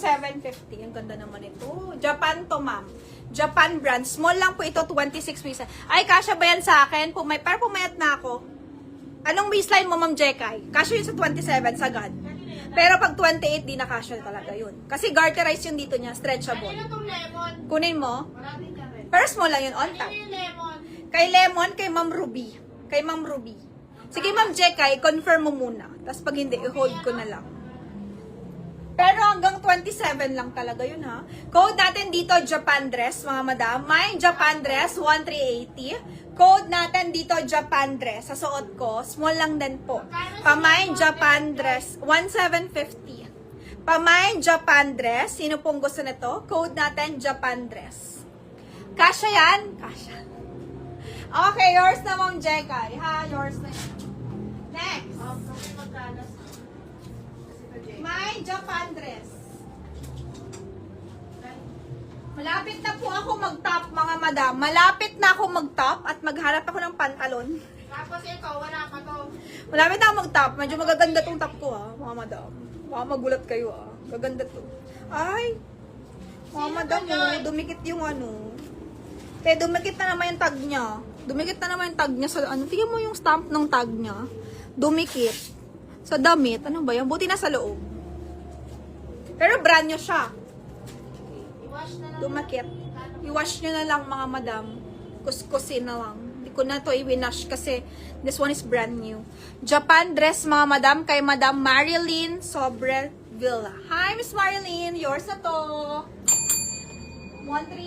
750. Ang ganda naman ito. Japan to, ma'am. Japan brand. Small lang po ito, 26 pieces. Ay, kasya ba yan sa akin? Pero pumayat na ako. Anong waistline mo, Ma'am Jekay? Kasya yun sa 27, sagad. Pero pag 28, di na kasya talaga yun. Kasi garterize yun dito niya, stretchable. Ano itong lemon? Kunin mo. Wala din ka rin. Pero small lang yun, on Ano top. yung lemon? Kay Lemon, kay Ma'am Ruby. Kay Ma'am Ruby. Sige, Ma'am Jekay, confirm mo muna. Tapos pag hindi, i-hold ko na lang. Pero hanggang 27 lang talaga yun, ha? Code natin dito, Japan dress, mga madam. May Japan dress, 1,380. Code natin dito, Japan dress. Sa suot ko, small lang din po. Pamay Japan dress, 1,750. Pamay Japan dress. Sino pong gusto nito? Code natin, Japan dress. Kasya yan? Kasya. Okay, yours na, Ma'am Jekay. Ha, yours na yan. Next. Kasi magkalas. May Japan dress. Malapit na po ako mag-top, mga madam. Malapit na ako mag-top at maghanap ako ng pantalon. Tapos ikaw, wala pa to. Malapit na ako mag-top. Medyo magaganda tong top ko, ha, mga madam. Baka magulat kayo, ha. Gaganda to. Ay, mga madam, oh, dumikit yung ano. Te, dumikit na naman yung tag niya. Dumikit na naman yung tag niya sa ano. Tingnan mo yung stamp ng tag niya. Dumikit. Sa damit. Ano ba yan? Buti na sa loob. Pero brand nyo siya. I-wash na lang. Dumakit. I-wash nyo na lang, mga madam. Kuskusin na lang. Hindi ko na to i-winash kasi this one is brand new. Japan dress, mga madam, kay Madam Marilyn Sobrevilla. Hi, Miss Marilyn. Yours na to. 1,380.